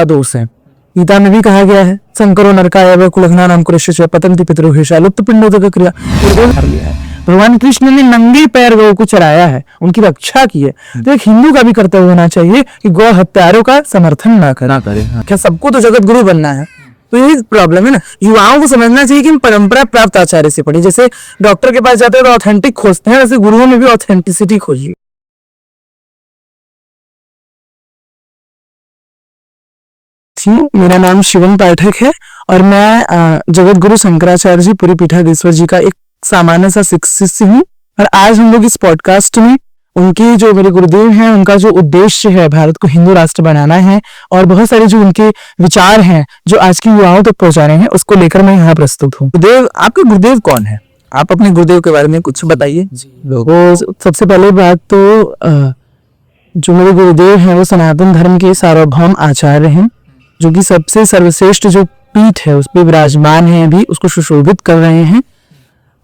दोष है। गीता में भी कहा गया है, शंकरो नरकाय व कुलघ्ना नाम कुरुष्य पतंति पितृहेशा लुप्त पिंडोदक क्रिया कर लिया है। भगवान कृष्ण ने नंगे पैर गौ को चराया है, उनकी रक्षा की है। तो एक हिंदू का भी कर्तव्य होना चाहिए कि गौ हत्यारों का समर्थन ना करे। क्या सबको तो जगत गुरु बनना है? तो यही प्रॉब्लम है ना। युवाओं को समझना चाहिए कि हम परंपरा प्राप्त आचार्य से पढ़े। जैसे डॉक्टर के पास जाते हैं तो ऑथेंटिक खोजते हैं, वैसे गुरुओं में भी ऑथेंटिसिटी खोजिए। मेरा नाम शिवम पाठक है और मैं जगत गुरु शंकराचार्य जी पुरी पीठाधीश्वर जी का एक सामान्य सा शिष्य हूँ। और आज हम लोग इस पॉडकास्ट में उनके जो मेरे गुरुदेव हैं, उनका जो उद्देश्य है भारत को हिंदू राष्ट्र बनाना है और बहुत सारे जो उनके विचार हैं जो आज की युवाओं तक पहुंचाने हैं, उसको लेकर मैं यहाँ प्रस्तुत हूँ। गुरुदेव, आपके गुरुदेव कौन है? आप अपने गुरुदेव के बारे में कुछ बताइए। तो सबसे पहले बात तो जो मेरे गुरुदेव हैं वो सनातन धर्म के सार्वभौम आचार्य हैं, जो कि सबसे सर्वश्रेष्ठ जो पीठ है उस पर विराजमान है, अभी उसको सुशोभित कर रहे हैं।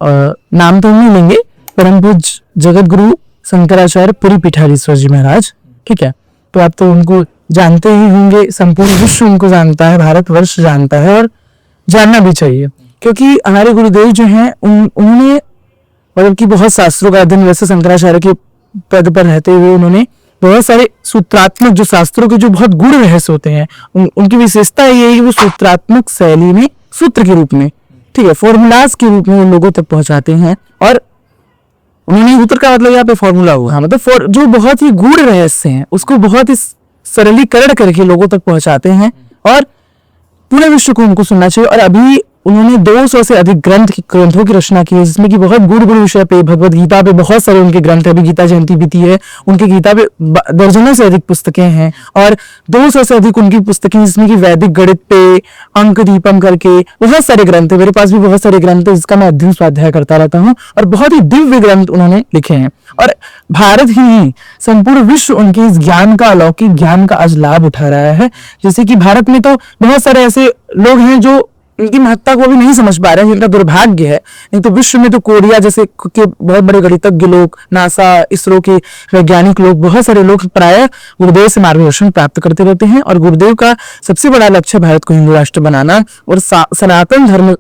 नाम तो नहीं लेंगे, परम पूज्य जगत गुरु शंकराचार्य पुरी पीठाधीश्वर जी महाराज। ठीक है, तो आप तो उनको जानते ही होंगे, संपूर्ण विश्व उनको जानता है, भारतवर्ष जानता है और जानना भी चाहिए, क्योंकि हमारे गुरुदेव जो हैं उन्होंने मतलब कि बहुत शास्त्रों का अध्ययन, वैसे शंकराचार्य के पद पर रहते हुए उन्होंने बहुत सारे सूत्रात्मक जो शास्त्रों के जो बहुत गूढ़ रहस्य होते हैं, उनकी विशेषता ये है कि वो सूत्रात्मक शैली में, सूत्र के रूप में, ठीक है, फॉर्मूलाज के रूप में उन लोगों तक पहुंचाते हैं। और उन्होंने सूत्र का मतलब यहाँ पे फॉर्मूला हुआ, मतलब जो बहुत ही गूढ़ रहस्य हैं उसको बहुत ही सरलीकरण करके लोगों तक पहुंचाते हैं और पूरे विश्व को उनको सुनना चाहिए। और अभी उन्होंने 200 से अधिक ग्रंथों की रचना की है, जिसमें कि बहुत गूढ़ विषय पे, भगवद गीता पे बहुत सारे उनके ग्रंथ है। अभी गीता जयंती बीती है, उनकी गीता पे दर्जनों से अधिक पुस्तकें हैं और 200 से अधिक उनकी पुस्तकें, जिसमें कि वैदिक गणित पे, अंक दीपम करके बहुत सारे ग्रंथ है। मेरे पास भी बहुत सारे ग्रंथ है, जिसका मैं अध्ययन स्वाध्याय करता रहता हूँ और बहुत ही दिव्य ग्रंथ उन्होंने लिखे हैं। और भारत ही नहीं, संपूर्ण विश्व उनके इस ज्ञान का, अलौकिक ज्ञान का आज लाभ उठा रहा है। जैसे कि भारत में तो बहुत सारे ऐसे लोग हैं जो इनकी महत्ता को भी नहीं समझ पा रहे हैं, जिनका दुर्भाग्य है। नहीं तो विश्व में तो कोरिया जैसे के बहुत बड़े गणितज्ञ लोग, नासा, इसरो के वैज्ञानिक लोग, बहुत सारे लोग प्रायः गुरुदेव से मार्गदर्शन प्राप्त करते रहते हैं। और गुरुदेव का सबसे बड़ा लक्ष्य भारत को हिंदू राष्ट्र बनाना और सनातन धर्म,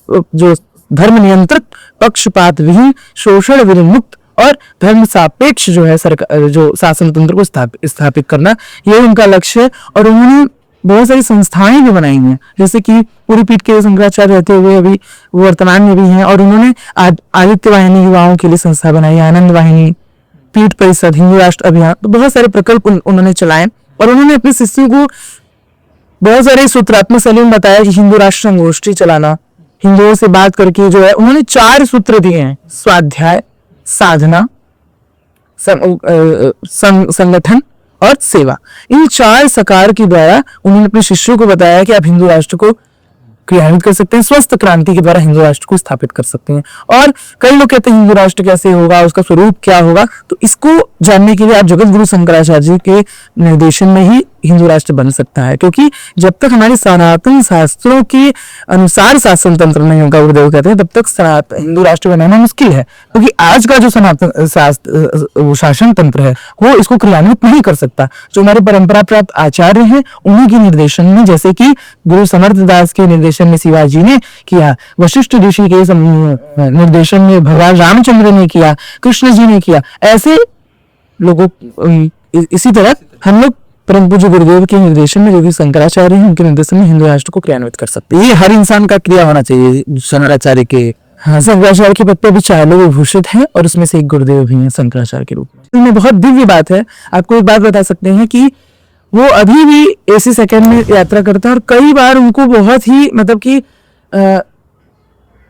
जो धर्म नियंत्रित, पक्षपात विहीन, शोषण विमुक्त और धर्म सापेक्ष जो है सरकार, जो शासन तंत्र को स्थापित करना, ये उनका लक्ष्य है। और उन्होंने बहुत सारी संस्थाएं भी बनाई हैं, जैसे कि पुरी पीठ के शंकराचार्य रहते हुए अभी वर्तमान में भी हैं। और उन्होंने आदित्य वाहिनी युवाओं के लिए संस्था बनाई, आनंद वाहिनी, पीठ परिषद, हिंदू राष्ट्र अभियान, तो बहुत सारे प्रकल्प उन्होंने चलाए। और उन्होंने अपने शिष्यों को बहुत सारे सूत्रात्मक शैली में बताया कि हिंदू राष्ट्र संगोष्ठी चलाना, हिंदुओं से बात करके जो है, उन्होंने 4 सूत्र दिए हैं: स्वाध्याय, साधना, संगठन और सेवा। इन 4 सकार के द्वारा उन्होंने अपने शिष्यों को बताया कि आप हिंदू राष्ट्र को क्रियान्वित कर सकते हैं, स्वस्थ क्रांति के द्वारा हिंदू राष्ट्र को स्थापित कर सकते हैं। और कई लोग कहते हैं हिंदू राष्ट्र कैसे होगा, उसका स्वरूप क्या होगा, तो इसको जानने के लिए आप जगत गुरु शंकराचार्य जी के निर्देशन में ही हिंदू राष्ट्र बन सकता है। क्योंकि जब तक हमारे सनातन शास्त्रों के अनुसार शासन तंत्र नहीं होगा, गुरुदेव कहते हैं, तब तक हिंदू राष्ट्र बनाना मुश्किल है। क्योंकि आज का जो सनातन शासन तंत्र है वो इसको क्रियान्वित नहीं कर सकता। जो हमारे परंपरा प्राप्त आचार्य हैं, उन्हीं के निर्देशन में, जैसे कि गुरु समर्थ दास के निर्देशन में शिवाजी ने किया, वशिष्ठ ऋषि के निर्देशन में भगवान रामचंद्र ने किया, कृष्ण जी ने किया, ऐसे लोगों इसी तरह हम लोग परम पूज्य गुरुदेव के निर्देशन में, जो कि शंकराचार्य हैं, उनके निर्देशन में हिंदू राष्ट्र को क्रियान्वित कर सकते हैं। ये हर इंसान का क्रिया होना चाहिए शंकराचार्य के। हाँ, शंकराचार्य के पद पे भी 4 लोग विभूषित हैं और उसमें से एक गुरुदेव भी हैं शंकराचार्य के रूप में। इनमें बहुत दिव्य बात है। आपको एक बात बता सकते हैं कि वो अभी भी AC सेकंड में यात्रा करते हैं और कई बार उनको बहुत ही मतलब कि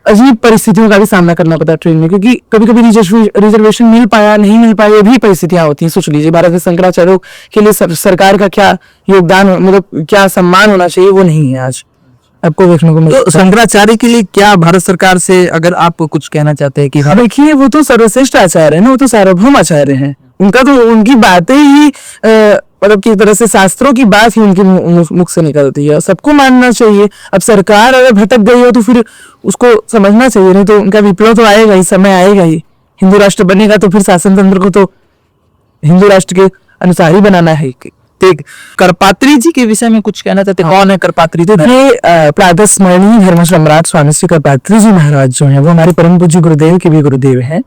अजीब परिस्थितियों का भी सामना करना पड़ता है ट्रेन में, क्योंकि कभी कभी रिजर्वेशन मिल पाया, नहीं मिल पाया, ये भी परिस्थितियां होती हैं। सोच लीजिए, भारत में शंकराचार्यों के लिए सरकार का क्या योगदान, मतलब क्या सम्मान होना चाहिए, वो नहीं है आज आपको देखने को मिलता है। तो शंकराचार्य के लिए क्या भारत सरकार से अगर आप कुछ कहना चाहते हैं? कि देखिए, वो तो सर्वश्रेष्ठ आचार्य है ना, वो तो सार्वभौम आचार्य है। उनका तो, उनकी बातें ही मतलब की तरह से शास्त्रों की बात ही उनके मुख से निकलती है, सबको मानना चाहिए। अब सरकार अगर भटक गई हो तो फिर उसको समझना चाहिए, नहीं तो उनका विप्लव तो आएगा ही, समय आएगा ही। हिंदू राष्ट्र बनेगा तो फिर शासन तंत्र को तो हिंदू राष्ट्र के अनुसार ही बनाना है। ठीक। करपात्री जी के विषय में कुछ कहना चाहते हैं? कौन है करपात्री जी? ये प्रातस्मरणीय धर्म सम्राट स्वामी श्री करपात्री जी महाराज जो है वो हमारे परम पूज्य गुरुदेव के भी गुरुदेव हैं।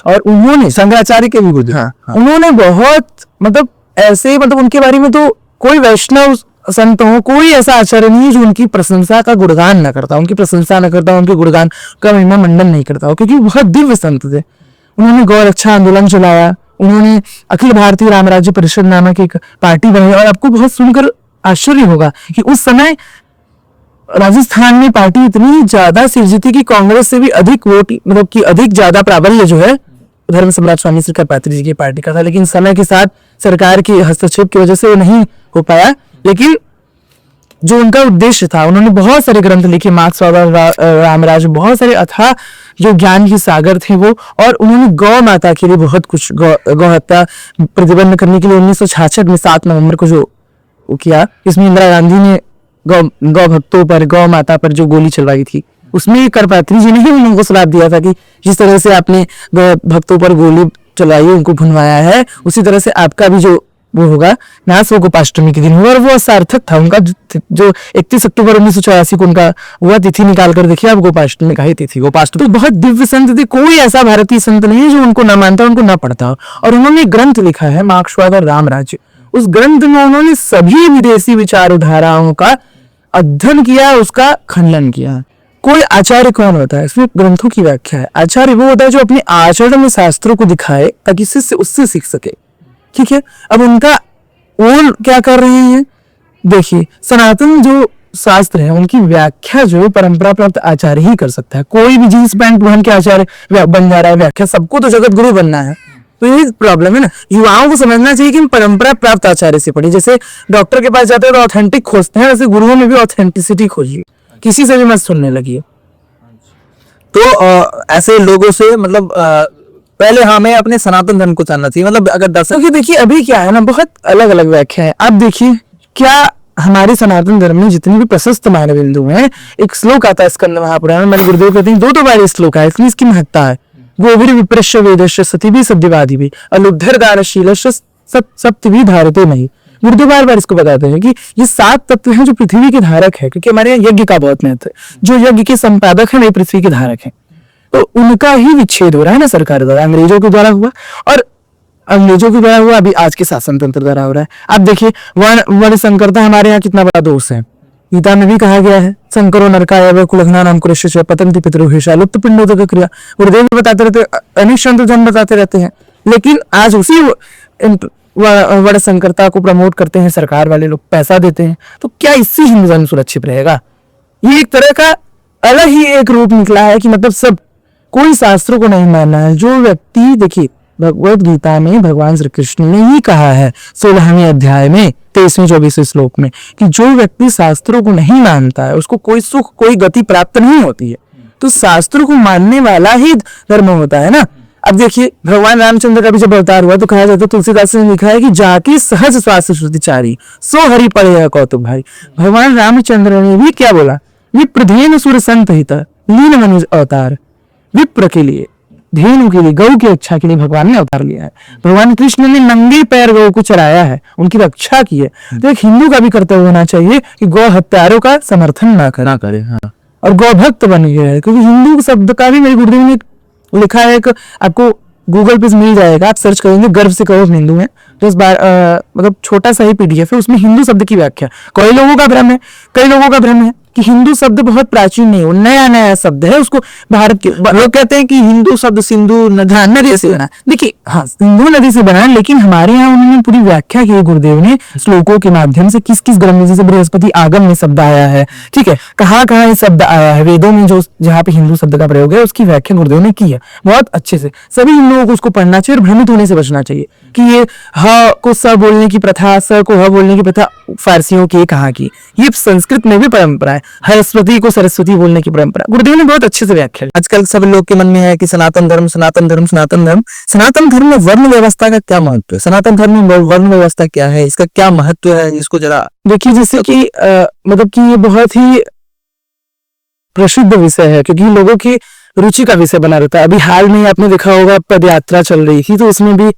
और उन्होंने शंकराचार्य के भी गुरुदेव। हाँ, उन्होंने बहुत मतलब ऐसे मतलब उनके बारे में तो कोई वैष्णव संत हो, कोई ऐसा आचार्य नहीं है जो उनकी प्रशंसा का गुणगान ना करता, उनकी प्रशंसा न करता, उनके गुणगान का महिमा मंडन नहीं करता हो, क्योंकि बहुत दिव्य संत थे। उन्होंने गौ रक्षा आंदोलन चलाया, उन्होंने अखिल भारतीय राम राज्य परिषद नामक एक पार्टी बनाई। और आपको बहुत सुनकर आश्चर्य होगा कि उस समय राजस्थान में पार्टी इतनी ज्यादा सिरजी थी कि कांग्रेस से भी अधिक वोट मतलब कि अधिक ज्यादा प्राबल्य जो है धर्म सम्राट स्वामी श्री करपात्री जी की पार्टी का था। लेकिन समय के साथ सरकार की हस्तक्षेप की वजह से वो नहीं हो पाया। लेकिन जो उनका उद्देश्य था, उन्होंने बहुत सारे ग्रंथ लिखे, मार्क्सवाद, रामराज, बहुत सारे अथाह जो ज्ञान के सागर थे वो। और उन्होंने गौ माता के लिए बहुत कुछ, गौ हत्या प्रतिबंध करने के लिए 1966 में 7 नवंबर को जो वो किया, इसमें इंदिरा गांधी ने गौ भक्तों पर, गौ माता पर जो गोली चलवाई थी, उसमें करपात्री जी ने ही उनको सलाह दिया था कि जिस तरह से आपने गौ भक्तों पर गोली चलाई, उनको भुनवाया है, उसी तरह से आपका भी जो वो होगा नाश वो गोपाष्टमी के दिन हुआ। और वो सार्थक था उनका जो 31 अक्टूबर 1984 को उनका हुआ। तिथि निकाल कर देखिए आप, गोपाष्टमी का ही तिथि। गोपाष्टमी तो बहुत दिव्य संत थे, कोई ऐसा भारतीय संत नहीं है जो उनको ना मानता, उनको ना पढ़ता। और उन्होंने ग्रंथ लिखा है मार्क्सवाद और राम राज्य। उस ग्रंथ में उन्होंने सभी विदेशी विचारधाराओं का अध्ययन किया, उसका खंडन किया। कोई आचार्य कौन होता है? इसमें ग्रंथों की व्याख्या है। आचार्य वो होता है जो अपने आचरण में शास्त्रों को दिखाए ताकि शिष्य उससे सीख सके। ठीक है, अब उनका वो क्या कर रहे हैं, देखिए सनातन जो शास्त्र है उनकी व्याख्या जो परंपरा प्राप्त आचार्य ही कर सकता है। कोई भी जींस पैंट पहन के आचार्य बन जा रहा है, व्याख्या सबको तो जगत गुरु बनना है। तो यही प्रॉब्लम है ना, युवाओं को समझना चाहिए कि हम परंपरा प्राप्त आचार्य से पढ़े। जैसे डॉक्टर के पास जाते हैं तो ऑथेंटिक खोजते हैं, वैसे गुरुओं में भी ऑथेंटिसिटी खोजिए, किसी से भी मत सुनने लगिए। तो ऐसे लोगों से मतलब पहले हमें अपने सनातन धर्म को जानना चाहिए। मतलब अगर दर्शक, क्योंकि देखिए अभी क्या है ना, बहुत अलग अलग व्याख्या है। आप देखिए क्या हमारे सनातन धर्म में जितनी भी प्रशस्त मानव बिंदु हैं, एक श्लोक आता है स्कंद महापुराण में, मेरे गुरुदेव कहते हैं 2 बार श्लोक है, इसलिए इसकी महत्ता है। गोवीर विप्रश्य वेदश्य सती भी सत्यवादी भी अलुब्धर दानशील सप्त भी धारते नहीं। गुरुदेव बार इसको बताते हैं कि ये 7 तत्व हैं जो पृथ्वी के धारक है, क्योंकि हमारे यहाँ यज्ञ का बहुत महत्व है। जो यज्ञ के संपादक है वे पृथ्वी के धारक है। तो उनका ही विच्छेद हो रहा है ना सरकार द्वारा, अंग्रेजों के द्वारा हुआ, और अंग्रेजों के द्वारा हुआ, अभी आज के शासन तंत्र द्वारा हो रहा है। आप देखिए वर्ण संकरता हमारे यहाँ कितना बड़ा दोष है। गीता में भी कहा गया है, संकरो नरकाय कुलघ्ना नाम कुरुष्य पतंति पितृहेषा लुप्त पिंडोदक क्रिया। गुरुदेव बताते रहते, अनेक संत जन बताते रहते हैं। लेकिन आज उसी वर्ण संकरता को प्रमोट करते हैं सरकार वाले लोग, पैसा देते हैं। तो क्या इससे हिंदू धर्म सुरक्षित रहेगा? ये एक तरह का अलग ही एक रूप निकला है कि मतलब सब कोई शास्त्रों को नहीं मानना है। जो व्यक्ति, देखिए भगवत गीता में भगवान श्री कृष्ण ने ही कहा है 16वें अध्याय में 23वें-24वें श्लोक में कि जो व्यक्ति शास्त्रों को नहीं मानता है उसको कोई सुख, कोई गति प्राप्त नहीं होती है। तो शास्त्रों को मानने वाला ही धर्म होता है ना। अब देखिए भगवान रामचंद्र का भी जब अवतार हुआ तो कहा जाता है, तुलसीदास ने लिखा है कि जाकी सहज स्वास्थ्य श्रुतिचारी सो हरि पड़े कौतुक भाई। भगवान रामचंद्र ने भी क्या बोला, विप्रधेनु सुर संत हित लीन मनुज अवतार। विप्र के लिए, धेनु के लिए, गौ की रक्षा के लिए भगवान ने अवतार लिया है। भगवान कृष्ण ने नंगे पैर गौ को चराया है, उनकी रक्षा की है। तो एक हिंदू का भी कर्तव्य होना चाहिए कि गौ हत्यारों का समर्थन ना करे हाँ। और गौ भक्त बन गया है। क्योंकि हिंदू शब्द का भी मेरे गुरुदेव ने लिखा है, एक आपको गूगल पे मिल जाएगा, आप सर्च करेंगे गर्व से कहो हिंदू है, तो इस बार मतलब छोटा सा ही पीडीएफ है, उसमें हिंदू शब्द की व्याख्या। कई लोगों का भ्रम है, कई लोगों का भ्रम है कि हिंदू शब्द बहुत प्राचीन नहीं, वो नया नया शब्द है, उसको भारत के लोग कहते हैं कि हिंदू शब्द सिंधु नदी से बना। देखिए हाँ, सिंधु नदी से बना, लेकिन हमारे यहाँ उन्होंने पूरी व्याख्या की गुरुदेव ने श्लोकों के माध्यम से, किस किस ग्रंथ में, जैसे बृहस्पति आगम में शब्द आया है, ठीक है, कहाँ कहाँ ये शब्द आया है, वेदों में जो जहाँ पे हिंदू शब्द का प्रयोग है उसकी व्याख्या गुरुदेव ने की है बहुत अच्छे से। सभी हिंदुओं को उसको पढ़ना चाहिए और भ्रमित होने से बचना चाहिए कि ये ह को स बोलने की प्रथा, स को ह बोलने की प्रथा फारसियों की, कहाँ की, ये संस्कृत में भी परंपरा है। सरस्वती को सरस्वती बोलने की परंपरा गुरुदेव ने बहुत अच्छे से व्याख्या। आजकल सब लोग के मन में है कि सनातन धर्म, सनातन धर्म, सनातन धर्म। सनातन धर्म में वर्ण व्यवस्था का क्या महत्व है? सनातन धर्म में वर्ण व्यवस्था क्या है, इसका क्या महत्व है, इसको जरा देखिए। जैसे कि मतलब कि ये बहुत ही प्रसिद्ध विषय है, क्योंकि लोगों की रुचि का विषय बना रहता है। अभी हाल में आपने देखा होगा पद यात्रा चल रही थी, तो उसमें भी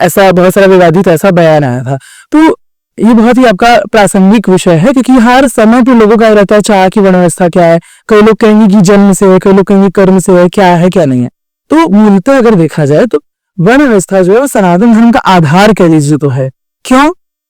ऐसा बहुत सारा विवादित ऐसा बयान आया था। तो ये बहुत ही आपका प्रासंगिक विषय है, क्योंकि हर समय पे लोगों का रहता है चाह की वर्ण व्यवस्था क्या है। कई लोग कहेंगे कि जन्म से है, कई लोग कहेंगे कर्म से है, क्या है क्या नहीं है। तो मूलतः अगर देखा जाए तो वर्ण व्यवस्था जो है वो सनातन धर्म का आधार कह लीजिए तो है। क्यों?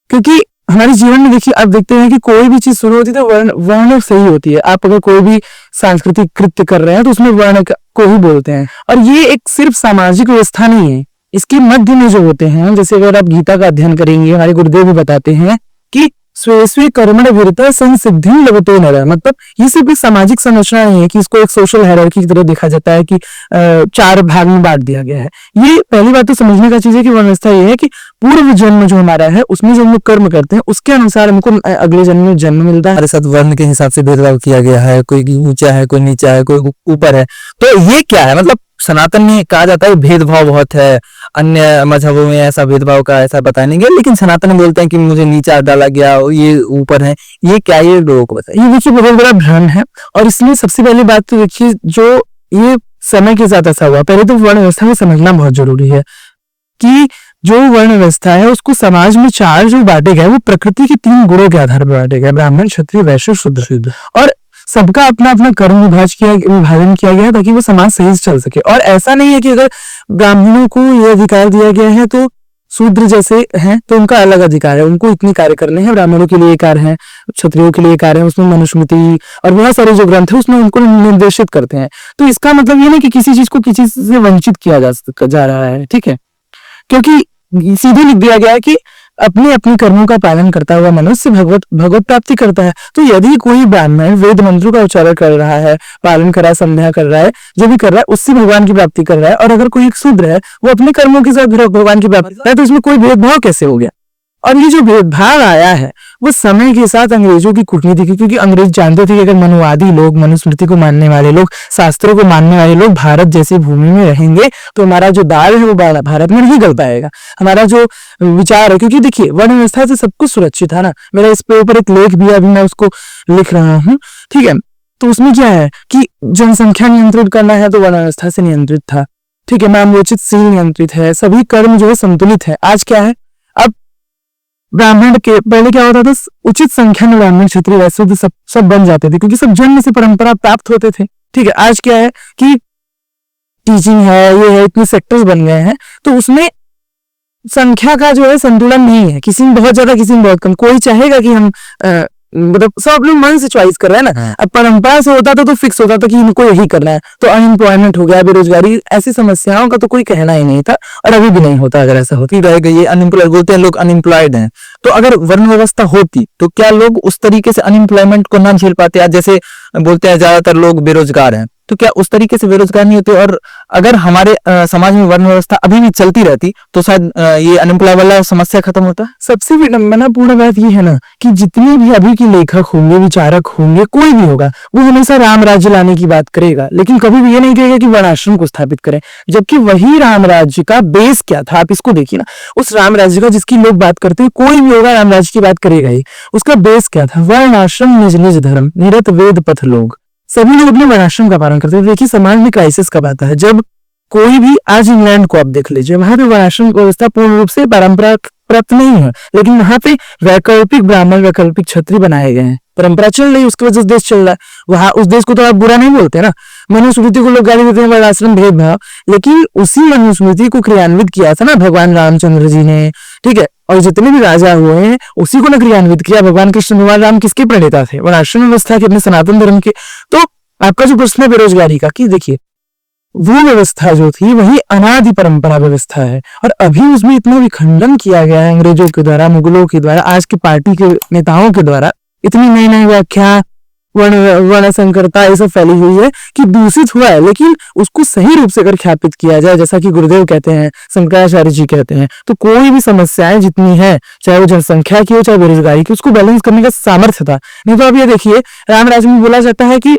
क्योंकि हमारे जीवन में देखिए, आप देखते हैं कि कोई भी चीज शुरू होती है तो वर्ण वर्ण से ही होती है। आप अगर कोई भी सांस्कृतिक कृत्य कर रहे हैं तो उसमें वर्ण को ही बोलते हैं। और ये एक सिर्फ सामाजिक व्यवस्था नहीं है, इसके मध्य में जो होते हैं, जैसे अगर आप गीता का अध्ययन करेंगे, हमारे गुरुदेव भी बताते हैं कि स्वे स्वे कर्मण विरता संसिद्धि लभते नरः। मतलब ये सिर्फ एक सामाजिक संरचना नहीं है कि इसको एक सोशल हायरार्की की तरह देखा जाता है कि 4 भाग में बांट दिया गया है। ये पहली बात तो समझने का चीज है कि वर्ण व्यवस्था ये है कि पूर्व जन्म जो हमारा है उसमें जो हम लोग कर्म करते हैं उसके अनुसार हमको अगले जन्म में जन्म मिलता है। हमारे साथ वर्ण के हिसाब से भेदभाव किया गया है, कोई ऊंचा है, कोई नीचा है, कोई ऊपर है। तो ये क्या है? मतलब सनातन में कहा जाता है भेदभाव बहुत है, अन्य मजहबों में ऐसा भेदभाव का ऐसा बताया नहीं गया, लेकिन सनातन में बोलते हैं कि मुझे नीचा डाला गया, ये ऊपर है। ये क्या, ये लोगों को बताइए। ये देखिए बहुत बड़ा भ्रम है। और इसमें सबसे पहली बात तो देखिए, जो ये समय के साथ ऐसा हुआ, पहले तो वर्ण व्यवस्था को समझना बहुत जरूरी है कि जो वर्ण व्यवस्था है उसको समाज में 4 जो बांटे गए वो प्रकृति के 3 गुणों के आधार पर बांटे गए, ब्राह्मण, क्षत्रिय, वैश्य, शूद्र। और सबका अपना अपना कर्म विभाजन किया गया ताकि वो समाज सही से चल सके। और ऐसा नहीं है कि अगर ब्राह्मणों को ये अधिकार दिया गया है तो शूद्र जैसे हैं तो उनका अलग अधिकार है, उनको इतने कार्य करने हैं। ब्राह्मणों के लिए कार्य है, क्षत्रियों के लिए कार्य है, उसमें मनुस्मृति और बहुत सारे जो ग्रंथ है उसमें उनको निर्देशित करते हैं। तो इसका मतलब ये नहीं कि किसी चीज को किसी से वंचित किया जा रहा है, ठीक है, क्योंकि सीधे लिख दिया गया है कि अपने अपने कर्मों का पालन करता हुआ मनुष्य भगवत प्राप्ति करता है। तो यदि कोई ब्राह्मण वेद मंत्रों का उच्चारण कर रहा है, पालन कर रहा है, संध्या कर रहा है, जो भी कर रहा है उससे भगवान की प्राप्ति कर रहा है, और अगर कोई एक शूद्र है वो अपने कर्मों के साथ भगवान की प्राप्ति कर रहा है, तो इसमें कोई भेदभाव कैसे हो गया? और ये जो भेदभाव आया है वो समय के साथ अंग्रेजों की कूटनीति की, क्योंकि अंग्रेज जानते थे कि अगर मनुवादी लोग, मनुस्मृति को मानने वाले लोग, शास्त्रों को मानने वाले लोग भारत जैसी भूमि में रहेंगे तो हमारा जो दाल है वो भारत में नहीं गल पाएगा। हमारा जो विचार है, क्योंकि देखिए वर्ण व्यवस्था से सब कुछ सुरक्षित है ना। मेरा इस पे ऊपर एक लेख भी अभी मैं उसको लिख रहा हूँ, ठीक है। तो उसमें क्या है कि जनसंख्या नियंत्रित करना है तो वर्ण व्यवस्था से नियंत्रित था, ठीक है। नामोचित सील नियंत्रित है, सभी कर्म जो है संतुलित है। आज क्या है, अब ब्राह्मण के पहले क्या होता था, उचित संख्या में ब्राह्मण, क्षत्रिय, वैश्य सब बन जाते थे क्योंकि सब जन्म से परंपरा प्राप्त होते थे, ठीक है। आज क्या है कि टीचिंग है, ये है, इतने सेक्टर्स बन गए हैं तो उसमें संख्या का जो है संतुलन नहीं है, किसी में बहुत ज्यादा, किसी में बहुत कम। कोई चाहेगा कि हम मतलब सब लोग मन से चॉइस कर रहे हैं ना। अब परंपरा से होता था तो फिक्स होता था कि इनको यही करना है, तो अनएम्प्लॉयमेंट हो गया, बेरोजगारी, ऐसी समस्याओं का तो कोई कहना ही नहीं था, और अभी भी नहीं होता। अगर ऐसा होती रहेगा, ये अनएम्प्लॉयड बोलते हैं लोग, अनएम्प्लॉयड हैं, तो अगर वर्ण व्यवस्था होती तो क्या लोग उस तरीके से अनएम्प्लॉयमेंट को ना झेल पाते? आज जैसे बोलते हैं ज्यादातर लोग बेरोजगार हैं, तो क्या उस तरीके से बेरोजगार नहीं होते? और अगर हमारे समाज में वर्ण व्यवस्था अभी भी चलती रहती तो शायद ये अनएम्प्लॉय वाला समस्या खत्म होता। सबसे विडंबनापूर्ण बात ये है ना कि जितने भी अभी के लेखक होंगे, विचारक होंगे, कोई भी होगा, वो हमेशा राम राज्य लाने की बात करेगा, लेकिन कभी भी ये नहीं कहेगा कि वर्णाश्रम को स्थापित करें। जबकि वही राम राज्य का बेस क्या था, आप इसको देखिए ना। उस राम राज्य का जिसकी लोग बात करते हैं, कोई भी होगा राम राज्य की बात करेगा ही, उसका बेस क्या था? वर्णाश्रम, निज निज धर्म, निरत वेद पथ लोग। सभी लोग अपने वर्णाश्रम का पालन करते हैं। देखिए समाज में क्राइसिस कब आता है, जब कोई भी, आज इंग्लैंड को आप देख लीजिए, वहां पे वर्णाश्रम व्यवस्था पूर्ण रूप से परंपरा प्राप्त नहीं है, लेकिन वहां पे वैकल्पिक ब्राह्मण, वैकल्पिक क्षत्रिय बनाए गए हैं। परंपरा चल रही है, उसकी वजह से देश चल रहा है। वहां उस देश को तो आप बुरा नहीं बोलते ना। मनुस्मृति को लोग गाली देते हैं वर्णाश्रम भेदभाव, लेकिन उसी मनुस्मृति को क्रियान्वित किया था ना भगवान रामचंद्र जी ने, ठीक है। और जितने भी राजा हुए हैं उसी को न क्रियान्वित किया। भगवान कृष्ण, भगवान राम किसके प्रणेता थे? वर्णाश्रम व्यवस्था के, अपने सनातन धर्म के। तो आपका जो प्रश्न है बेरोजगारी का, कि देखिए वो व्यवस्था जो थी वही अनादि परंपरा व्यवस्था है, और अभी उसमें इतना विखंडन किया गया है अंग्रेजों के द्वारा, मुगलों के द्वारा, आज की पार्टी के नेताओं के द्वारा। इतनी नई नई व्याख्या, वर्ण संकरता, ये सब फैली हुई है कि दूषित हुआ है। लेकिन उसको सही रूप से अगर ख्यापित किया जाए, जैसा कि गुरुदेव कहते हैं, शंकराचार्य जी कहते हैं, तो कोई भी समस्याएं जितनी है, चाहे वो जनसंख्या की हो, चाहे बेरोजगारी की, उसको बैलेंस करने का सामर्थ्य था। नहीं तो अब ये देखिए, रामराज में बोला जाता है कि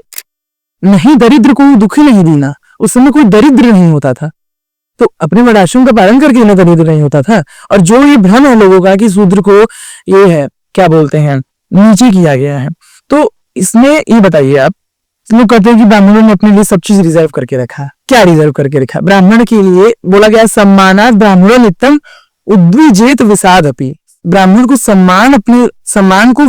नहीं दरिद्र को दुखी नहीं देना। उस समय कोई दरिद्र नहीं होता था, तो अपने वर्णाश्रम का पालन करके ना दरिद्र नहीं होता था। और जो ये भ्रम है लोगों का कि शूद्र को ये है, क्या बोलते हैं, नीचे किया गया है, तो इसमें ये बताइए आप, लोग कहते हैं कि ब्राह्मणों ने अपने लिए सब चीज रिजर्व करके रखा। क्या रिजर्व करके रखा? ब्राह्मण के लिए बोला गया सम्मानात ब्राह्मणों नित्यम उद्विजेत विषाद अपि। ब्राह्मण को सम्मान, अपने सम्मान को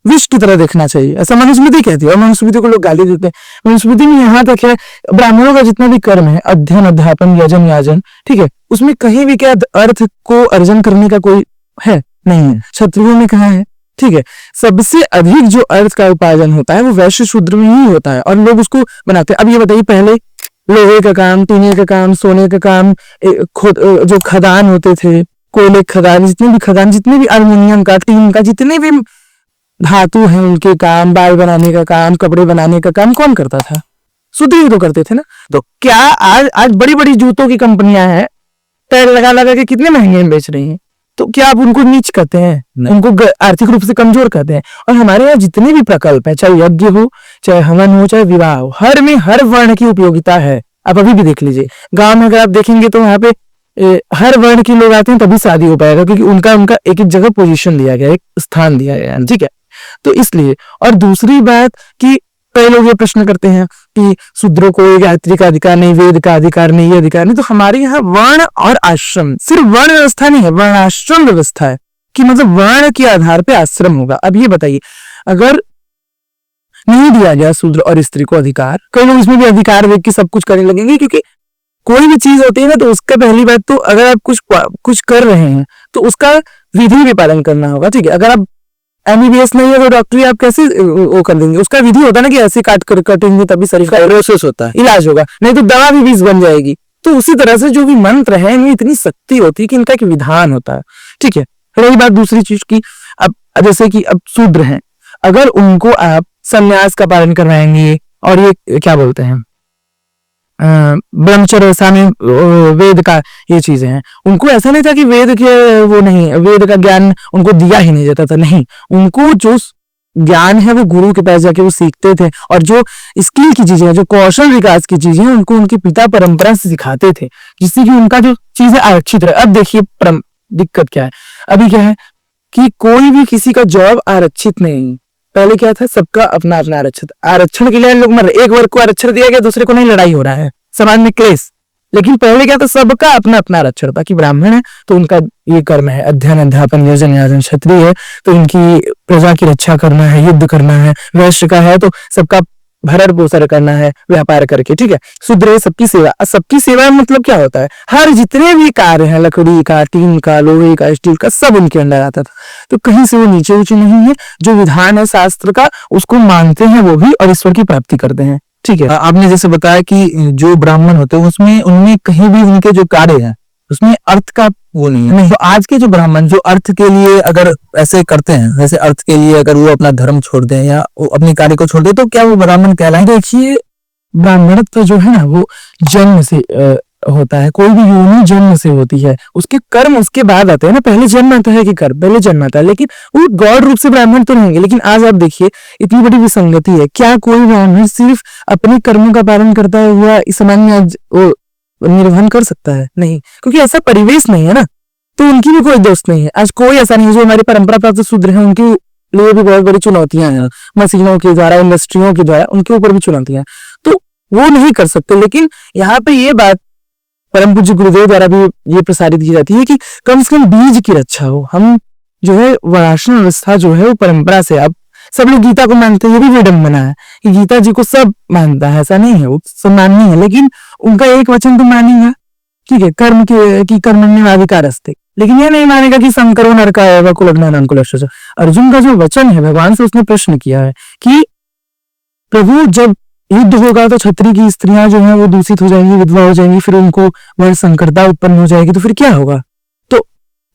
विष की तरह देखना चाहिए, ऐसा मनुस्मृति कहती है। और मनुस्मृति को लोग गाली देते हैं। मनुस्मृति में यहाँ तक है, ब्राह्मणों का जितना भी कर्म है, अध्ययन, अध्यापन, यजन, याजन, ठीक है, उसमें कहीं भी क्या अर्थ को अर्जन करने का कोई है नहीं है। क्षत्रियों में कहा है, ठीक है, सबसे अधिक जो अर्थ का उपार्जन होता है वो वैश्य शूद्र में ही होता है, और लोग उसको बनाते हैं। अब ये बताइए, पहले लोहे का काम, टीने का काम, सोने का काम, जो खदान होते थे, कोयले खदान, जितने भी अल्युमिनियम का, टीन का, जितने भी धातु हैं, उनके काम, बाल बनाने का काम, कपड़े बनाने का काम कौन करता था? शूद्र ही तो करते थे ना। तो क्या आज बड़ी बड़ी जूतों की कंपनियां हैं, टैग लगा लगा के कितने महंगे में बेच रही हैं, तो क्या आप उनको नीच कहते हैं? उनको आर्थिक रूप से कमजोर कहते हैं। और हमारे यहाँ जितने भी प्रकल्प है, चाहे यज्ञ हो, चाहे हवन हो, चाहे विवाह हो, हर में हर वर्ण की उपयोगिता है। आप अभी भी देख लीजिए, गांव में अगर आप देखेंगे तो वहां पे हर वर्ण के लोग आते हैं तभी शादी हो पाएगा, क्योंकि उनका एक एक जगह पोजीशन दिया गया, एक स्थान दिया गया है, ठीक है। तो इसलिए, और दूसरी बात कि कई लोग ये प्रश्न करते हैं कि शूद्रों को गायत्री का अधिकार नहीं, वेद का अधिकार नहीं, ये अधिकार नहीं। तो हमारे यहाँ वर्ण और आश्रम, सिर्फ वर्ण व्यवस्था नहीं है, वर्ण आश्रम व्यवस्था है, कि मतलब वर्ण के आधार पे आश्रम होगा। अब ये बताइए, अगर नहीं दिया गया शूद्र और स्त्री को अधिकार, कई लोग इसमें भी अधिकार देख के सब कुछ करने लगेंगे, क्योंकि कोई भी चीज होती है ना, तो उसका पहली बात तो, अगर आप कुछ कर रहे हैं तो उसका विधि भी पालन करना होगा, ठीक है। अगर आप MBBS नहीं है तो डॉक्टरी आप कैसे वो कर देंगे? उसका विधि होता है ना, कि ऐसे काटेंगे तभी शरीर का प्रोसेस होता है, इलाज होगा, नहीं तो दवा भी विष बन जाएगी। तो उसी तरह से जो भी मंत्र है, इनमें इतनी शक्ति होती है कि इनका एक विधान होता है, ठीक है। रही बात दूसरी चीज की, अब जैसे कि अब शूद्र हैं, अगर उनको आप संन्यास का पालन करवाएंगे, और ये क्या बोलते हैं, ब्रह्मचर्य, साम्य, वेद का, ये चीजें हैं। उनको ऐसा नहीं था कि वेद के वो नहीं, वेद का ज्ञान उनको दिया ही नहीं जाता था, नहीं, उनको जो ज्ञान है वो गुरु के पास जाके वो सीखते थे, और जो स्किल की चीजें, जो कौशल विकास की चीजें, उनको उनके पिता परंपरा से सिखाते थे, जिससे कि उनका जो चीजें आरक्षित रहे। अब देखिए दिक्कत क्या है, अभी क्या है कि कोई भी किसी का जॉब आरक्षित नहीं। पहले क्या था, सबका अपना अपना आरक्षित, आरक्षण के लिए लोग मर रहे, एक वर्ग को आरक्षण दिया गया, दूसरे को नहीं, लड़ाई हो रहा है, समाज में क्लेश। लेकिन पहले क्या था, सबका अपना अपना आरक्षण था, कि ब्राह्मण है तो उनका ये कर्म है, अध्ययन, अध्यापन, यजन, याजन, क्षत्रिय है तो इनकी प्रजा की रक्षा करना है, युद्ध करना है, वैश्य का है तो सबका भरण पोषण करना है, व्यापार करके, ठीक है। शूद्र है सबकी सेवा। सबकी सेवा मतलब क्या होता है, हर जितने भी कार्य हैं, लकड़ी का, टीन का, लोहे का, स्टील का, सब उनके अंदर आता था। तो कहीं से वो नीचे ऊंचे नहीं है, जो विधान है शास्त्र का उसको मानते हैं वो भी, और ईश्वर की प्राप्ति करते हैं, ठीक है। आपने जैसे बताया कि जो ब्राह्मण होते हैं उसमें उनमें कहीं भी उनके जो कार्य है उसमें अर्थ का वो नहीं है। तो आज के जो ब्राह्मण जो अर्थ के लिए अगर ऐसे करते हैं, वैसे अर्थ के लिए अगर वो अपना धर्म छोड़ दें या वो अपने कार्य को छोड़ दें, तो क्या वो ब्राह्मण कहलाएंगे? देखिए, ब्राह्मणत्व जो है ना, वो जन्म से होता है, कोई भी योनि जन्म से होती है, उसके कर्म उसके बाद आते हैं ना। पहले जन्म आता है कि कर्म, पहले जन्म आता है, लेकिन वो गौर रूप से ब्राह्मण तो रहेंगे। लेकिन आज आप देखिए, इतनी बड़ी विसंगति है, क्या कोई ब्राह्मण सिर्फ अपने कर्मों का पालन करता हुआ इस समाज में आज वो निर्वहन कर सकता है? नहीं, क्योंकि ऐसा परिवेश नहीं है ना, तो उनकी भी कोई दोस्त नहीं है। आज कोई ऐसा नहीं है, जो हमारी परंपरा प्राप्त शूद्र है उनके लिए भी बहुत बड़ी चुनौतियां हैं, मशीनों के द्वारा, इंडस्ट्रियों के द्वारा, उनके ऊपर भी चुनौतियां हैं, तो वो नहीं कर सकते। लेकिन यहाँ पे ये बात परम पूज्य गुरुदेव द्वारा भी ये प्रसारित की जाती है कि कम से कम बीज की रक्षा हो। हम जो है वर्णाश्रम व्यवस्था जो है वो परंपरा से, अब सब लोग गीता को मानते हैं, ये भी विडंबना है कि गीता जी को सब मानता है, ऐसा नहीं है, वो सब माननी है, लेकिन उनका एक वचन तो मानेगा, ठीक है, कर्म की कर्मण्येवाधिकारस्ते, लेकिन ये नहीं मानेगा कि संकरो नरकाय कुलग्नानांकुलस्य। अर्जुन का जो वचन है, भगवान से उसने प्रश्न किया है कि प्रभु जब युद्ध होगा तो क्षत्रिय की स्त्रियां जो है वो दूषित हो जाएंगी, विधवा हो जाएंगी, फिर उनको वर्ण संकरता उत्पन्न हो जाएगी, तो फिर क्या होगा? तो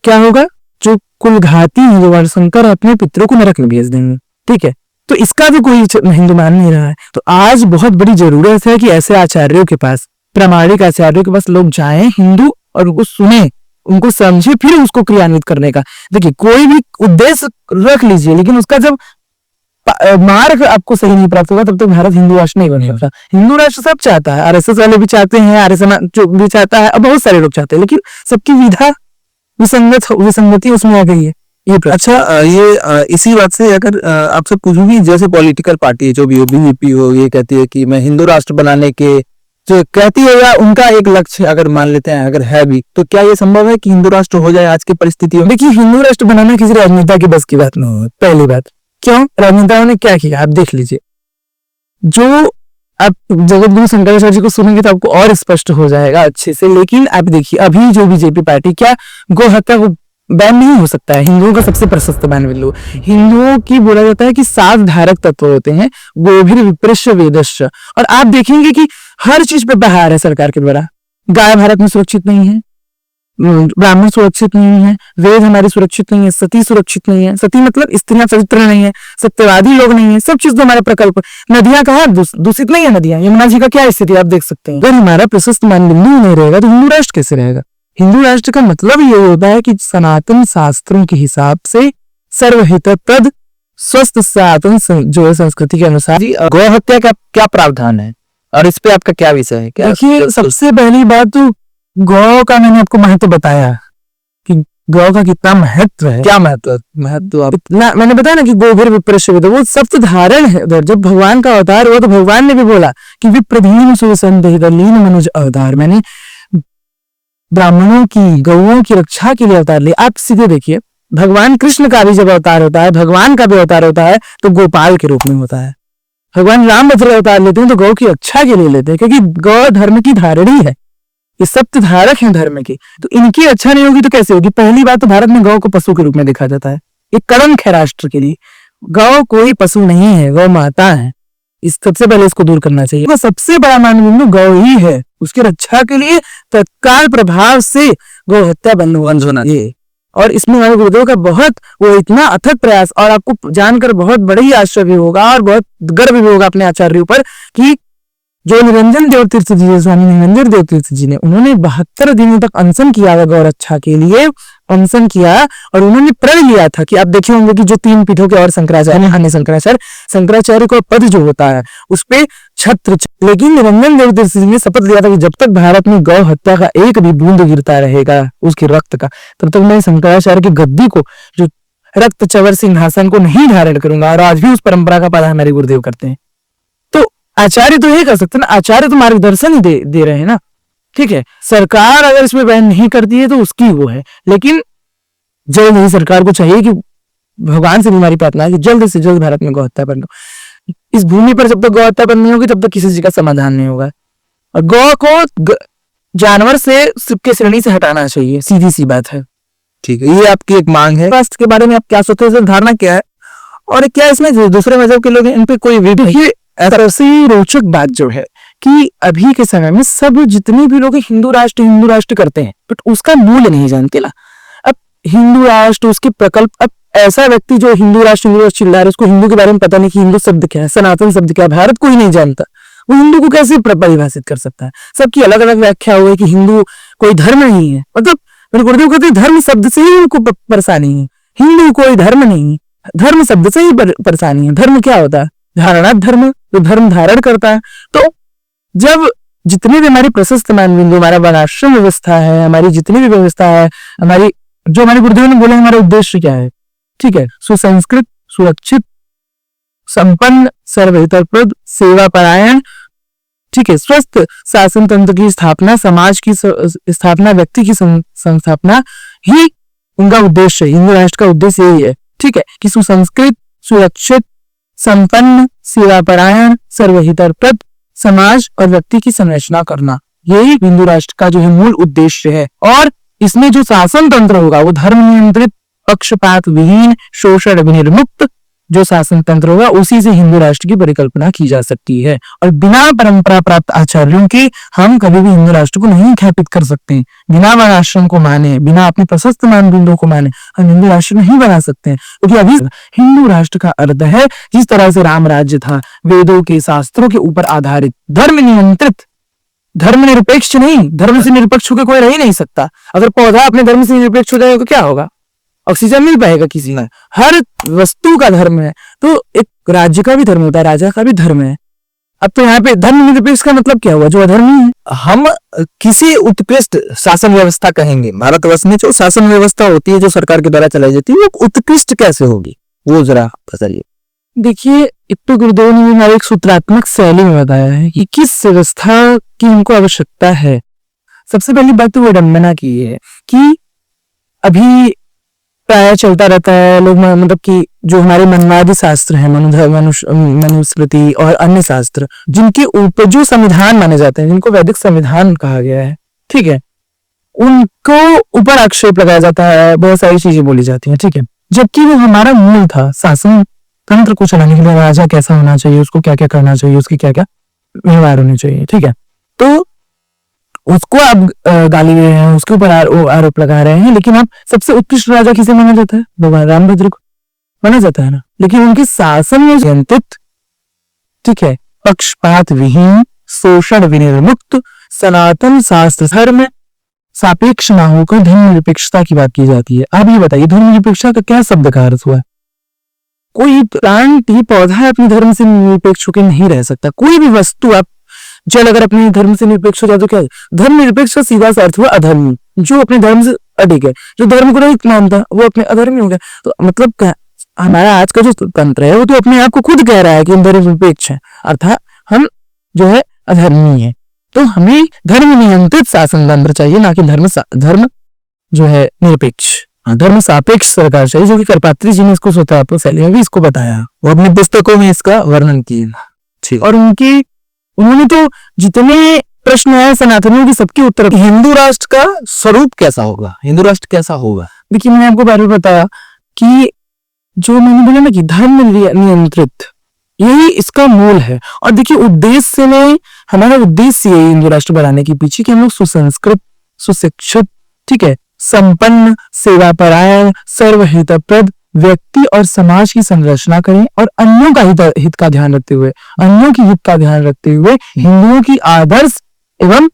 क्या होगा, जो कुलघाती है, जो वर्ण संकर, अपने पितरों को नरक में भेज देंगे, ठीक है। तो इसका भी कोई हिंदू मान नहीं रहा है। तो आज बहुत बड़ी जरूरत है कि ऐसे आचार्यों के पास, प्रामाणिक आचार्यों के पास लोग जाएं हिंदू, और उनको सुने, उनको समझे, फिर उसको क्रियान्वित करने का। देखिए, कोई भी उद्देश्य रख लीजिए, लेकिन उसका जब मार्ग आपको सही नहीं प्राप्त होगा, तब तक भारत हिंदू राष्ट्र नहीं बन सकता। हिंदू राष्ट्र सब चाहता है, RSS वाले भी चाहते हैं, आर्य समाज जो भी चाहता है, अब बहुत सारे लोग चाहते हैं, लेकिन सबकी विधा विसंगति उसमें आ गई है। ये अच्छा, ये इसी बात से अगर आपसे पूछूंगी, जैसे पॉलिटिकल पार्टी जो भी हो, BJP हो, ये कहती है कि मैं हिंदू राष्ट्र बनाने के जो कहती है या उनका एक लक्ष्य अगर मान लेते हैं, अगर है भी, तो क्या ये संभव है कि हिंदू राष्ट्र हो जाए आज की परिस्थितियों में? देखिए, हिंदू राष्ट्र बनाना किसी राजनेता की बस की बात नहीं है। पहली बात, क्यों? राजनेताओं ने क्या किया आप देख लीजिए। जो आप जगत गुरु शंकराचार्य जी को सुनेंगे तो आपको और स्पष्ट हो जाएगा अच्छे से। लेकिन आप देखिए, अभी जो बीजेपी पार्टी, क्या गौ हत्या को बैन नहीं हो सकता है? हिंदुओं का सबसे प्रशस्त बैन बिल्लू। हिंदुओं की बोला जाता है कि 7 धारक तत्व होते हैं, गोभिर विप्रश्य वेदश्य। और आप देखेंगे कि हर चीज पे बहार है सरकार के द्वारा। गाय भारत में सुरक्षित नहीं है, ब्राह्मण सुरक्षित नहीं है, वेद हमारे सुरक्षित नहीं है, सती सुरक्षित नहीं है। सती मतलब स्त्रियां पवित्र नहीं है, सत्यवादी लोग नहीं है, सब चीज तो हमारा प्रकल्प। नदियां कहाँ दूषित नहीं है? नदियां, यमुना जी का क्या स्थिति आप देख सकते हैं। अगर हमारा प्रशस्त मानबिंदु नहीं रहेगा तो हिंदू राष्ट्र कैसे रहेगा? हिंदू राष्ट्र का मतलब ये होता है कि सनातन शास्त्रों के हिसाब से सर्वहितप्रद स्वस्थ सनातन जो है संस्कृति के अनुसार। गौ हत्या का क्या प्रावधान है और इस पे आपका क्या विषय है? देखिए, सबसे पहली बात तो गौ का मैंने आपको महत्व बताया कि गौ का कितना महत्व है। क्या महत्व आप इतना मैंने बताया ना कि गोभिर विप्रश्य वेद, वो सप्त धारण है उधर। जब भगवान का अवतार हुआ तो भगवान ने भी बोला कि विप्रधीन सुसंदेह लीन मनुज अवतार, मैंने ब्राह्मणों की, गौओं की रक्षा के लिए अवतार लिया। आप सीधे देखिए, भगवान कृष्ण का भी जब अवतार होता है, भगवान का भी अवतार होता है तो गोपाल के रूप में होता है। भगवान रामभद्र अवतार लेते हैं तो गौ की रक्षा के लिए लेते हैं, क्योंकि गौ धर्म की धारणी है, ये सप्त धारक हैं धर्म के। तो इनकी रक्षा नहीं होगी तो कैसे होगी? पहली बात तो भारत में गौ को पशु के रूप में देखा जाता है, एक कलंक है राष्ट्र के लिए। गौ कोई पशु नहीं है, गौ माता है। इस सबसे पहले इसको दूर करना चाहिए। तो सबसे बड़ा मानबिंदु गौ ही है, उसकी रक्षा के लिए तत्काल प्रभाव से गौ हत्या बंद होना चाहिए। और इसमें हमारे गुरुदेव का बहुत वो इतना अथक प्रयास, और आपको जानकर बहुत बड़ा ही आश्चर्य होगा और बहुत गर्व भी होगा अपने आचार्यों पर कि जो निरंजन देव तीर्थ जी, स्वामी निरंजन देव तीर्थ जी ने, उन्होंने 72 दिनों तक अनशन किया गौ रक्षा के लिए, अनशन किया। और उन्होंने प्रण लिया था कि आप देखे होंगे कि जो 3 पीठों के और शंकराचार्य को पद जो होता है उस पे छत्र। लेकिन निरंजन देव तीर्थ जी ने शपथ लिया था कि जब तक भारत में गौ हत्या का एक भी बूंद गिरता रहेगा उसके रक्त का, तब तक मैं शंकराचार्य की गद्दी को, जो रक्त चवर सिंहासन को नहीं धारण करूंगा। और आज भी उस परंपरा का पालन हमारे गुरुदेव करते हैं। तो आचार्य तो ये कर सकते हैं ना, आचार्य तो मार्गदर्शन ही दे रहे हैं ना। ठीक है, सरकार अगर इसमें बैन नहीं करती है तो उसकी वो है, लेकिन जल्द ही सरकार को चाहिए कि भगवान से भी हमारी प्रार्थना है कि जल्द से जल्द भारत में गौ हत्या बंद हो। इस भूमि पर जब तक गौ हत्या बंद नहीं होगी तब तक किसी चीज का समाधान नहीं होगा। और गौ को जानवर से के श्रेणी से हटाना चाहिए, सीधी सी बात है। ठीक है, ये आपकी एक मांग है। राष्ट्र के बारे में आप क्या सोचते हैं, धारणा क्या है, और क्या इसमें दूसरे मजहब के लोग इन पे कोई ऐसा रोचक बात जो है कि अभी के समय में सब जितने भी लोग हिंदू राष्ट्र करते हैं, बट उसका मूल्य नहीं जानते ना। अब हिंदू राष्ट्र, उसके प्रकल्प, अब ऐसा व्यक्ति जो हिंदू राष्ट्र चिल्ला रहा है, उसको हिंदू के बारे में पता नहीं कि हिंदू शब्द क्या है, सनातन शब्द क्या है, भारत को ही नहीं जानता, वो हिंदू को कैसे परिभाषित कर सकता है? सबकी अलग अलग व्याख्या हुई कि हिंदू कोई धर्म नहीं है। मतलब मेरे गुरुदेव कहते हैं धर्म शब्द से ही उनको परेशानी है, हिंदू कोई धर्म नहीं, धर्म शब्द से ही परेशानी है। धर्म क्या होता है? धारणा धर्म, जो धर्म धारण करता है। तो जब जितनी भी हमारी प्रशस्त मानबिंदु, हमारा वर्णाश्रम व्यवस्था है, हमारी जितनी भी व्यवस्था है, हमारी जो हमारे गुरुदेव ने बोले हमारा उद्देश्य क्या है, ठीक है, सुसंस्कृत, सुरक्षित, संपन्न, सर्वहितप्रद, सेवा परायण, ठीक है, स्वस्थ शासन तंत्र की स्थापना, समाज की स्थापना, व्यक्ति की संस्थापना ही उनका उद्देश्य है। हिंदू राष्ट्र का उद्देश्य यही है, ठीक है, कि सुसंस्कृत, सुरक्षित, संपन्न, सेवापरायण, सर्वहितप्रद समाज और व्यक्ति की संरचना करना, यही हिंदू राष्ट्र का जो है मूल उद्देश्य है। और इसमें जो शासन तंत्र होगा वो धर्म नियंत्रित, पक्षपात विहीन, शोषण विनिर्मुक्त जो शासन तंत्र होगा, उसी से हिंदू राष्ट्र की परिकल्पना की जा सकती है। और बिना परंपरा प्राप्त आचार्यों के हम कभी भी हिंदू राष्ट्र को नहीं ख्यापित कर सकते। बिना वर्णाश्रम को माने, बिना अपनी प्रशस्त मानबिंदुओं को माने हम हिंदू राष्ट्र नहीं बना सकते हैं। क्योंकि अभी हिंदू राष्ट्र का अर्थ है जिस तरह से राम राज्य था, वेदों के शास्त्रों के ऊपर आधारित, धर्म नियंत्रित, धर्म निरपेक्ष नहीं। धर्म से निरपेक्ष होकर कोई रह ही नहीं सकता। अगर पौधा अपने धर्म से निरपेक्ष हो जाएगा तो क्या होगा? ऑक्सीजन मिल पाएगा किसी में? हर वस्तु का धर्म है, तो एक राज्य का भी धर्म होता है, राजा का भी धर्म है। अब तो यहाँ पे धर्म निरपेक्ष का मतलब क्या हुआ? जो अधर्मी है। हम किसी उत्कृष्ट शासन व्यवस्था कहेंगे, भारतवर्ष में जो शासन व्यवस्था होती है जो सरकार के द्वारा चलाई जाती है वो उत्कृष्ट कैसे होगी, वो जरा बताइए। देखिए, एक तो गुरुदेव ने हमारे एक सूत्रात्मक शैली में बताया है कि किस व्यवस्था की हमको आवश्यकता है। सबसे पहली बात तो विडंबना की है कि अभी प्राय चलता रहता है लोग मतलब कि जो हमारे मनवादी शास्त्र हैं, मनुस्मृति और अन्य शास्त्र, जिनके ऊपर जो संविधान माने जाते हैं, जिनको वैदिक संविधान कहा गया है, ठीक है, उनको ऊपर आक्षेप लगाया जाता है, बहुत सारी चीजें बोली जाती हैं, ठीक है, जबकि वो हमारा मूल था। शासन तंत्र को चलाने के लिए राजा कैसा होना चाहिए, उसको क्या क्या करना चाहिए, उसकी क्या क्या व्यवहार होने चाहिए, ठीक है, तो उसको आप गाली दे रहे हैं, उसके ऊपर आरोप लगा रहे हैं, लेकिन आप सबसे उत्कृष्ट राजा किसे माना जाता है? भगवान रामभद्र को माना जाता है ना। लेकिन उनके शासन में नियंत्रित, ठीक है, पक्षपात विहीन, शोषण विनिर्मुक्त, सनातन शास्त्र धर्म सापेक्ष ना होकर धर्मनिरपेक्षता की बात की जाती है। आप ये बताइए, धर्मनिरपेक्षता का क्या शब्द का अर्थ हुआ? कोई प्लांट ही पौधा अपने धर्म से निरपेक्ष होकर नहीं रह सकता। कोई भी वस्तु, आप जल अगर अपने धर्म से निरपेक्ष हो जाए तो क्या है? धर्म निरपेक्ष का सीधा सा अर्थ हुआ अधर्मी। जो अपने धर्म से अडिग है, जो धर्म को नहीं मानता, वो अपने अधर्मी हो गया। तो मतलब क्या, हमारा आज का जो तंत्र है वो तो अपने आप को खुद कह रहा है कि हम धर्म निरपेक्ष हैं, अर्थात हम जो है अधर्मी है। तो हमें धर्म नियंत्रित शासन तंत्र चाहिए, ना कि धर्म जो है निरपेक्ष, धर्म सापेक्ष सरकार चाहिए, जो कि करपात्री जी ने इसको स्वतः शैली में भी इसको बताया, वो अपनी पुस्तकों में इसका वर्णन किए। और उन्होंने तो जितने प्रश्न है सनातनियों की सबके उत्तर। हिंदू राष्ट्र का स्वरूप कैसा होगा? हिंदू राष्ट्र कैसा होगा? देखिए, मैंने आपको बार बार बताया कि जो मैंने बोला ना कि धर्म नियंत्रित, यही इसका मूल है। और देखिए, उद्देश्य में हमारा उद्देश्य यही हिंदू राष्ट्र बनाने के पीछे कि हम लोग सुसंस्कृत, सुशिक्षित, ठीक है, संपन्न, सेवापरायण, सर्वहितप्रद व्यक्ति और समाज की संरचना करें और अन्यों का हित का ध्यान रखते हुए, हिंदुओं की आदर्श एवं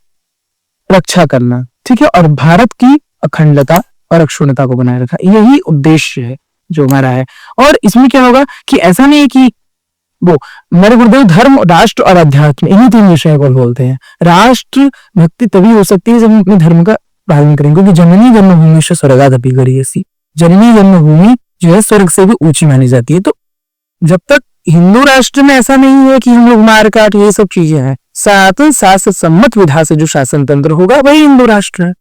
रक्षा करना, ठीक है, और भारत की अखंडता और अक्षुण्णता को बनाए रखा, यही उद्देश्य है जो हमारा है। और इसमें क्या होगा कि ऐसा नहीं है कि वो मेरे गुरुदेव धर्म, राष्ट्र और अध्यात्म, इन्हीं तीन विषयों को बोलते हैं। राष्ट्र भक्ति तभी हो सकती है जब हम अपने धर्म का पालन करेंगे, क्योंकि जननी जन्मभूमि से स्वर्गादपि गरीयसी, जननी जन्मभूमि जो है स्वर्ग से भी ऊंची मानी जाती है। तो जब तक हिंदू राष्ट्र में ऐसा नहीं है कि हम लोग मार काट ये सब चीजें हैं, सनातन शास्त्र सम्मत विधा से जो शासन तंत्र होगा वही हिंदू राष्ट्र है।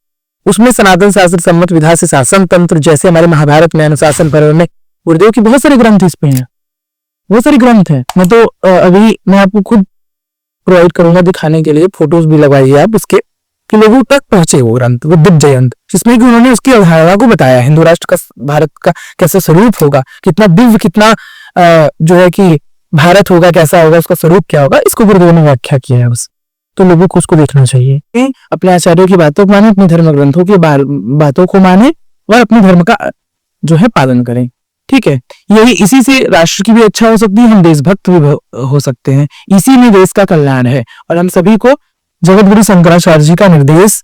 उसमें सनातन शास्त्र सम्मत विधा से शासन तंत्र, जैसे हमारे महाभारत में अनुशासन पर्व में गुरुदेव की बहुत सारे ग्रंथ इस पे हैं, बहुत सारे ग्रंथ हैं। मैं तो अभी मैं आपको खुद प्रोवाइड करूंगा दिखाने के लिए, फोटोज भी लगवाइए आप उसके, कि लोगों तक पहुंचे वो ग्रंथ, वो दिव्य जयंत, जिसमें कि उन्होंने उसकी अवधारणा को बताया, हिंदू राष्ट्र का, भारत का कैसा स्वरूप होगा, कितना दिव्य, कितना जो है कि भारत होगा, कैसा होगा, उसका स्वरूप क्या होगा, इसको गुरुदेव ने व्याख्या किया है बस। तो लोगों को उसको देखना चाहिए, अपने आचार्यों की बातों को माने, अपने धर्म ग्रंथों की बातों को माने और अपने धर्म का जो है पालन करें, ठीक है। यही, इसी से राष्ट्र की भी अच्छा हो सकती है, हम देशभक्त भी हो सकते हैं, इसी में देश का कल्याण है। और हम सभी को जगत गुरु शंकराचार्य जी का निर्देश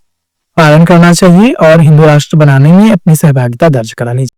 पालन करना चाहिए और हिंदू राष्ट्र बनाने में अपनी सहभागिता दर्ज करानी चाहिए।